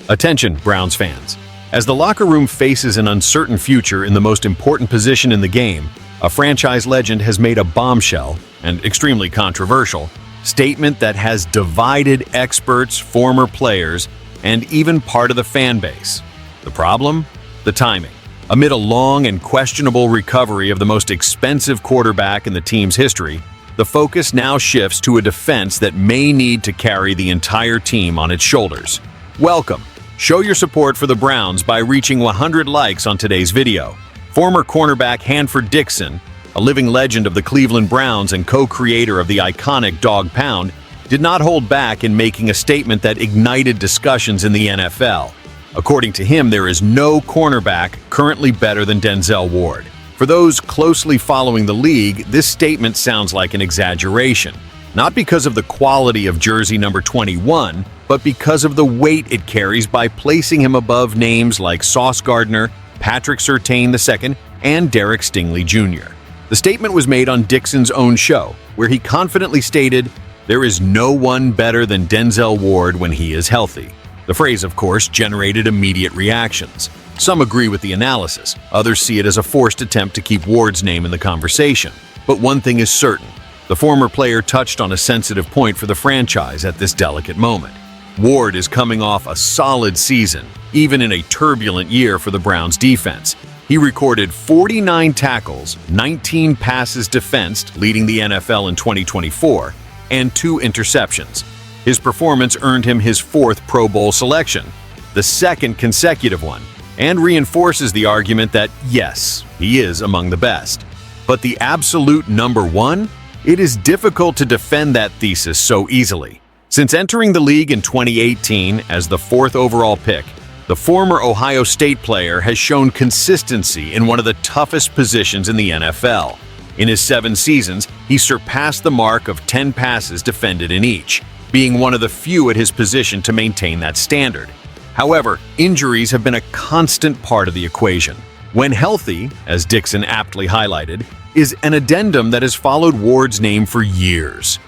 Attention, Browns fans. As the locker room faces an uncertain future in the most important position in the game, a franchise legend has made a bombshell, and extremely controversial, statement that has divided experts, former players, and even part of the fan base. The problem? The timing. Amid a long and questionable recovery of the most expensive quarterback in the team's history, the focus now shifts to a defense that may need to carry the entire team on its shoulders. Welcome. Show your support for the Browns by reaching 100 likes on today's video. Former cornerback Hanford Dixon, a living legend of the Cleveland Browns and co-creator of the iconic Dog Pound, did not hold back in making a statement that ignited discussions in the NFL. According to him, there is no cornerback currently better than Denzel Ward. For those closely following the league, this statement sounds like an exaggeration. Not because of the quality of jersey number 21, but because of the weight it carries by placing him above names like Sauce Gardner, Patrick Surtain II, and Derek Stingley Jr. The statement was made on Dixon's own show, where he confidently stated, "There is no one better than Denzel Ward when he is healthy." The phrase, of course, generated immediate reactions. Some agree with the analysis, others see it as a forced attempt to keep Ward's name in the conversation. But one thing is certain, the former player touched on a sensitive point for the franchise at this delicate moment. Ward is coming off a solid season, even in a turbulent year for the Browns defense. He recorded 49 tackles, 19 passes defensed, leading the NFL in 2024, and 2 interceptions. His performance earned him his 4th Pro Bowl selection, the 2nd consecutive one, and reinforces the argument that, yes, he is among the best. But the absolute number one? It is difficult to defend that thesis so easily. Since entering the league in 2018 as the 4th overall pick, the former Ohio State player has shown consistency in one of the toughest positions in the NFL. In his 7 seasons, he surpassed the mark of 10 passes defended in each, being one of the few at his position to maintain that standard. However, injuries have been a constant part of the equation. When healthy, as Dixon aptly highlighted, is an addendum that has followed Ward's name for years.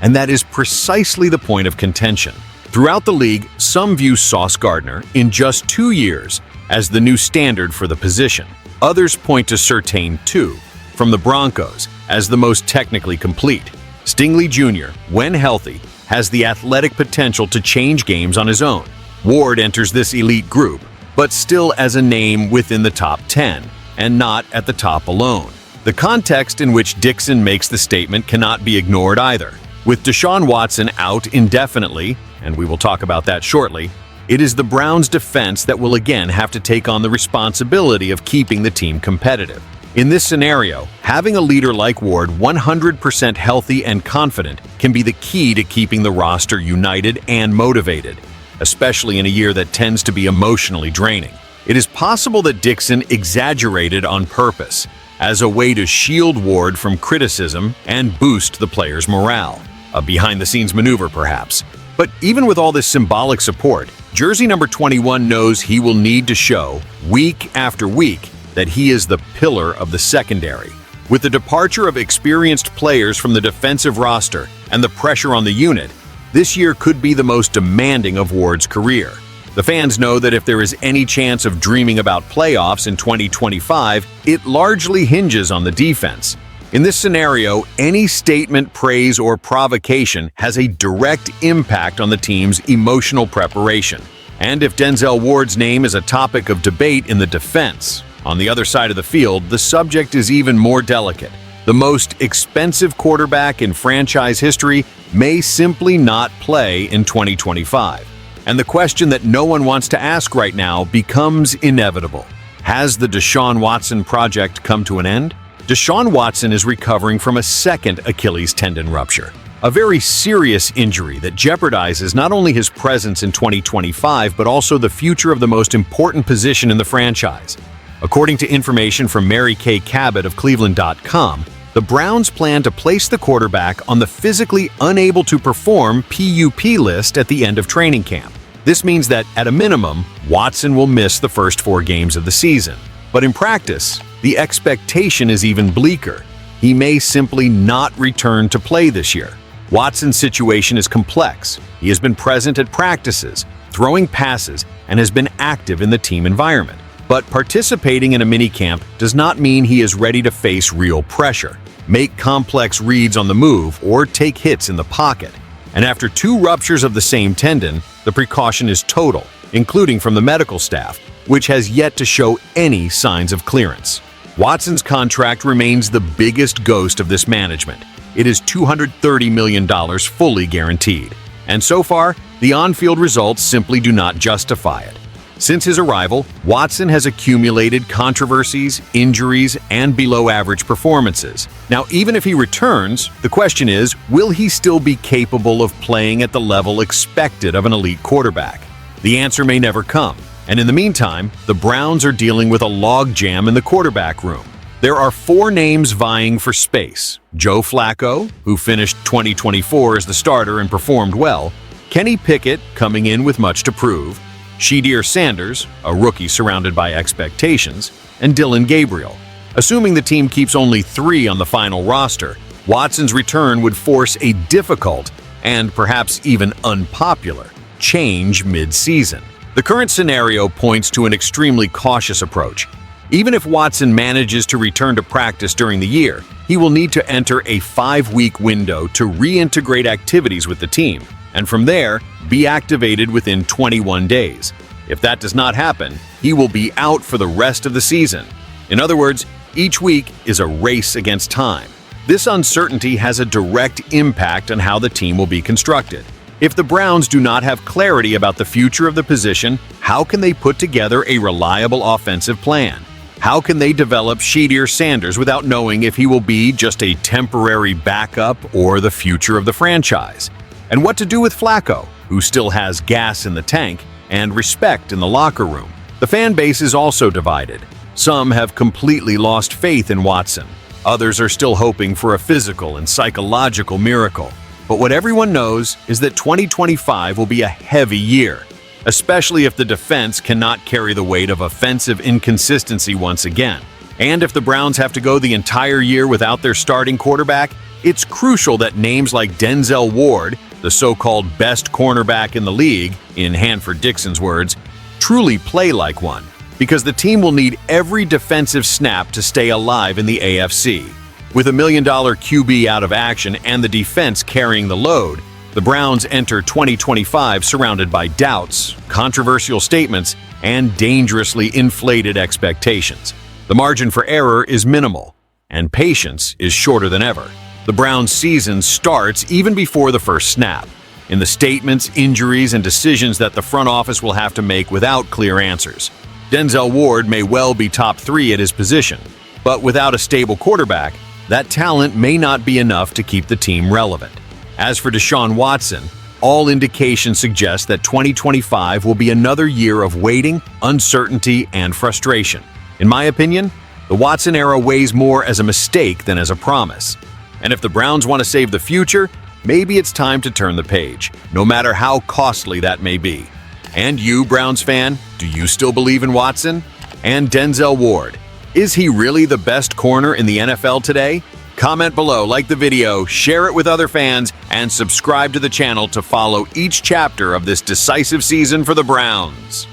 And that is precisely the point of contention. Throughout the league, some view Sauce Gardner, in just 2 years, as the new standard for the position. Others point to Surtain II, from the Broncos, as the most technically complete. Stingley Jr., when healthy, has the athletic potential to change games on his own. Ward enters this elite group, but still as a name within the top 10, and not at the top alone. The context in which Dixon makes the statement cannot be ignored either. With Deshaun Watson out indefinitely, and we will talk about that shortly, it is the Browns' defense that will again have to take on the responsibility of keeping the team competitive. In this scenario, having a leader like Ward 100% healthy and confident can be the key to keeping the roster united and motivated, especially in a year that tends to be emotionally draining. It is possible that Dixon exaggerated on purpose, as a way to shield Ward from criticism and boost the player's morale. A behind-the-scenes maneuver, perhaps. But even with all this symbolic support, jersey number 21 knows he will need to show, week after week, that he is the pillar of the secondary. With the departure of experienced players from the defensive roster and the pressure on the unit, this year could be the most demanding of Ward's career. The fans know that if there is any chance of dreaming about playoffs in 2025, it largely hinges on the defense. In this scenario, any statement, praise, or provocation has a direct impact on the team's emotional preparation. And if Denzel Ward's name is a topic of debate in the defense, on the other side of the field, the subject is even more delicate. The most expensive quarterback in franchise history may simply not play in 2025. And the question that no one wants to ask right now becomes inevitable. Has the Deshaun Watson project come to an end? Deshaun Watson is recovering from a 2nd Achilles tendon rupture, a very serious injury that jeopardizes not only his presence in 2025, but also the future of the most important position in the franchise. According to information from Mary Kay Cabot of Cleveland.com, the Browns plan to place the quarterback on the physically unable to perform PUP list at the end of training camp. This means that, at a minimum, Watson will miss the first 4 games of the season. But in practice, the expectation is even bleaker. He may simply not return to play this year. Watson's situation is complex. He has been present at practices, throwing passes, and has been active in the team environment. But participating in a minicamp does not mean he is ready to face real pressure, make complex reads on the move, or take hits in the pocket. And after 2 ruptures of the same tendon, the precaution is total, including from the medical staff, which has yet to show any signs of clearance. Watson's contract remains the biggest ghost of this management. It is $230 million fully guaranteed. And so far, the on-field results simply do not justify it. Since his arrival, Watson has accumulated controversies, injuries, and below-average performances. Now, even if he returns, the question is, will he still be capable of playing at the level expected of an elite quarterback? The answer may never come. And in the meantime, the Browns are dealing with a logjam in the quarterback room. There are 4 names vying for space: Joe Flacco, who finished 2024 as the starter and performed well; Kenny Pickett, coming in with much to prove; Shadir Sanders, a rookie surrounded by expectations; and Dylan Gabriel. Assuming the team keeps only 3 on the final roster, Watson's return would force a difficult, and perhaps even unpopular, change mid-season. The current scenario points to an extremely cautious approach. Even if Watson manages to return to practice during the year, he will need to enter a 5-week window to reintegrate activities with the team, and from there, be activated within 21 days. If that does not happen, he will be out for the rest of the season. In other words, each week is a race against time. This uncertainty has a direct impact on how the team will be constructed. If the Browns do not have clarity about the future of the position, how can they put together a reliable offensive plan? How can they develop Shadir Sanders without knowing if he will be just a temporary backup or the future of the franchise? And what to do with Flacco, who still has gas in the tank and respect in the locker room? The fan base is also divided. Some have completely lost faith in Watson. Others are still hoping for a physical and psychological miracle. But what everyone knows is that 2025 will be a heavy year, especially if the defense cannot carry the weight of offensive inconsistency once again. And if the Browns have to go the entire year without their starting quarterback, it's crucial that names like Denzel Ward, the so-called best cornerback in the league, in Hanford Dixon's words, truly play like one, because the team will need every defensive snap to stay alive in the AFC. With $1 million QB out of action and the defense carrying the load, the Browns enter 2025 surrounded by doubts, controversial statements, and dangerously inflated expectations. The margin for error is minimal, and patience is shorter than ever. The Browns' season starts even before the first snap, in the statements, injuries, and decisions that the front office will have to make without clear answers. Denzel Ward may well be top 3 at his position, but without a stable quarterback, that talent may not be enough to keep the team relevant. As for Deshaun Watson, all indications suggest that 2025 will be another year of waiting, uncertainty, and frustration. In my opinion, the Watson era weighs more as a mistake than as a promise. And if the Browns want to save the future, maybe it's time to turn the page, no matter how costly that may be. And you, Browns fan, do you still believe in Watson? And Denzel Ward, is he really the best corner in the NFL today? Comment below, like the video, share it with other fans, and subscribe to the channel to follow each chapter of this decisive season for the Browns.